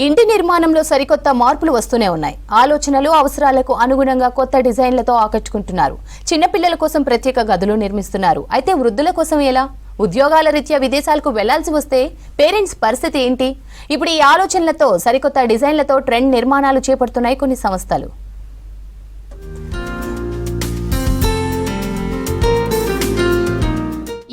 ఇంటి నిర్మాణంలో సరికొత్త మార్పులు వస్తూనే ఉన్నాయి. ఆలోచనలు అవసరాలకు అనుగుణంగా కొత్త డిజైన్లతో ఆకట్టుకుంటున్నారు. చిన్నపిల్లల కోసం ప్రత్యేక గదులు నిర్మిస్తున్నారు. అయితే వృద్ధుల కోసం ఎలా? ఉద్యోగాల రీత్యా విదేశాలకు వెళ్లాల్సి వస్తే పేరెంట్స్ పరిస్థితి ఏంటి? ఇప్పుడు ఈ ఆలోచనలతో సరికొత్త డిజైన్లతో ట్రెండ్ నిర్మాణాలు చేపడుతున్నాయి కొన్ని సంస్థలు.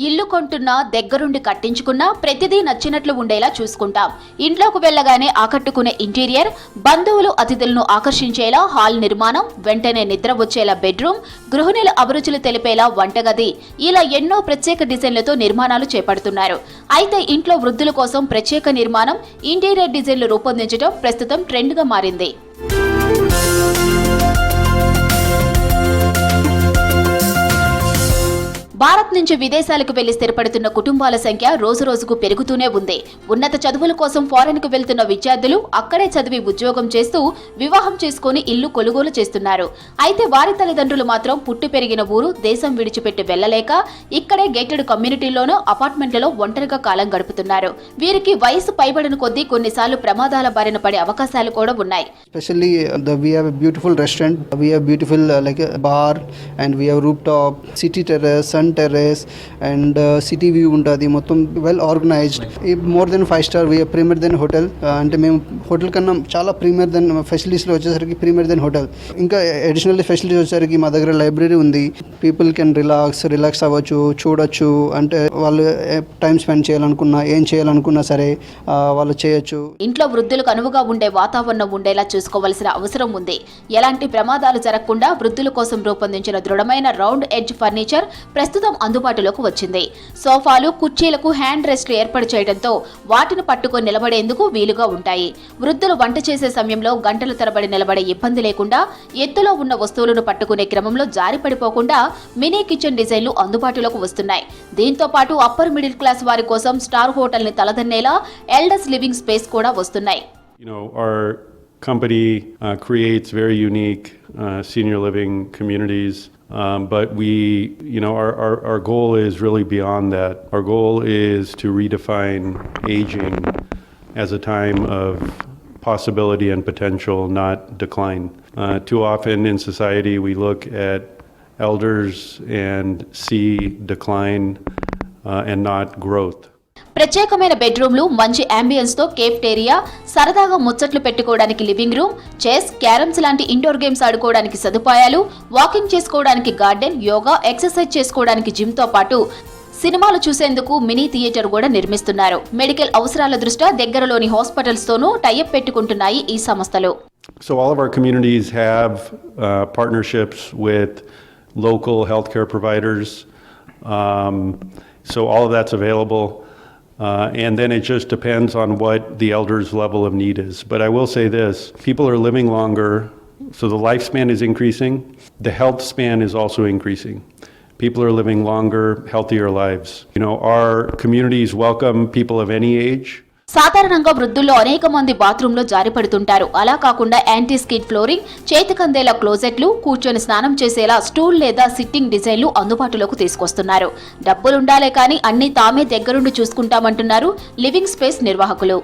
ఇల్లు కొంటున్నా, దగ్గరుండి కట్టించుకున్నా ప్రతిదీ నచ్చినట్లు ఉండేలా చూసుకుంటాం. ఇంట్లోకి వెళ్లగానే ఆకట్టుకునే ఇంటీరియర్, బంధువులు అతిథులను ఆకర్షించేలా హాల్ నిర్మాణం, వెంటనే నిద్ర వచ్చేలా బెడ్రూమ్, గృహిణుల అభిరుచులు తెలిపేలా వంటగది, ఇలా ఎన్నో ప్రత్యేక డిజైన్లతో నిర్మాణాలు చేపడుతున్నారు. అయితే ఇంట్లో వృద్ధుల కోసం ప్రత్యేక నిర్మాణం, ఇంటీరియర్ డిజైన్లు రూపొందించడం ప్రస్తుతం ట్రెండ్గా మారింది. భారత్ నుంచి విదేశాలకు వెళ్లి స్థిరపడుతున్న కుటుంబాల సంఖ్య రోజురోజుకు పెరుగుతూనే ఉంది. ఉన్నత చదువుల కోసం ఫారెన్ కు వెళ్తున్న విద్యార్థులు అక్కడే చదివి ఉద్యోగం చేస్తూ వివాహం చేసుకుని ఇల్లు కొనుగోలు చేస్తున్నారు. అయితే వారి తల్లిదండ్రులు మాత్రం పుట్టి పెరిగిన ఊరు, దేశం విడిచిపెట్టి వెళ్లలేక ఇక్కడే గేటెడ్ కమ్యూనిటీలోనూ అపార్ట్మెంట్లలో ఒంటరిగా కాలం గడుపుతున్నారు. వీరికి వయసు పైబడిన కొద్దీ కొన్నిసార్లు ప్రమాదాల బారిన పడే అవకాశాలు కూడా ఉన్నాయి. Especially we have a beautiful restaurant, we have beautiful like a bar, and we have rooftop, city terrace, sun terrace, and city view untadi mottham well organized. More than 5 star, we have premier than hotel, ante mem hotel kanna chaala premier than facilities lo vachesariki premier than hotel. Inka additional facilities vachesariki ma daggara library undi, people can relax avvachu, చూడొచ్చు, అంటే వాళ్ళు time spend చేయాలనుకున్నా, ఏం చేయాలనుకున్నా సరే వాళ్ళు చేయొచ్చు. ఇంట్లో వృద్ధులకు అనువుగా ఉండే వాతావరణం ఉండేలా చూసుకోవాల్సిన అవసరం ఉంది. ఎలాంటి ప్రమాదాలు జరగకుండా వృద్ధుల కోసం రూపొందించిన దృఢమైన రౌండ్ ఎడ్జ్ ఫర్నిచర్ ప్రస్తుతం అందుబాటులోకి వచ్చింది. సోఫాలు, కుర్చీలకు హ్యాండ్ రెస్ట్లు ఏర్పాటు చేయడంతో వాటిని పట్టుకొని నిలబడేందుకు వీలుగా ఉంటాయి. వృద్ధులు వంట చేసే సమయంలో గంటల తరబడి నిలబడే ఇబ్బంది లేకుండా ఎత్తులో ఉన్న వస్తువులను పట్టుకునే క్రమంలో జారి పడిపోకుండా మినీ కిచెన్ డిజైన్లు అందుబాటులోకి వస్తున్నాయి. దీంతో పాటు అప్పర్ మిడిల్ క్లాస్ వారి కోసం స్టార్ హోటల్ ని తలదన్నేలా ఎల్డర్స్ లివింగ్ స్పేస్ కూడా వస్తున్నాయి. Our company creates very unique senior living communities. But our goal is really beyond that. Our goal is to redefine aging as a time of possibility and potential, not decline. Too often in society we look at elders and see decline and not growth. ప్రత్యేకమైన బెడ్రూమ్లు, మంచి ambience తో cafeteria, సరదాగా ముచ్చట్లు పెట్టుకోవడానికి living room, chess, carroms లాంటి indoor games ఆడుకోవడానికి సదుపాయాలు, వాకింగ్ చేసుకోవడానికి గార్డెన్, యోగా, ఎక్సర్సైజ్ చేసుకోవడానికి జిమ్ తో పాటు సినిమాలు చూసేందుకు మినీ థియేటర్ కూడా నిర్మిస్తున్నారు. మెడికల్ అవసరాల దృష్ట్యా దగ్గరలోని హాస్పిటల్స్ తోనూ టైఅప్ పెట్టుకుంటున్నాయి ఈ సంస్థలు. So all of our communities have partnerships with local healthcare providers. So all of that's available. And then it just depends on what the elders' level of need is. But I will say this, people are living longer, so the lifespan is increasing. The health span is also increasing. People are living longer, healthier lives. Our communities welcome people of any age. సాధారణంగా వృద్ధుల్లో అనేక మంది బాత్రూంలో జారిపడుతుంటారు. అలా కాకుండా anti skid flooring, చేతికందేలా క్లోజెట్లు, కూర్చొని స్నానం చేసేలా stool లేదా సిట్టింగ్ డిజైన్లు అందుబాటులోకి తీసుకొస్తున్నారు. డబ్బులుండాలే కానీ అన్ని తామే దగ్గరుండి చూసుకుంటామంటున్నారు లివింగ్ స్పేస్ నిర్వాహకులు.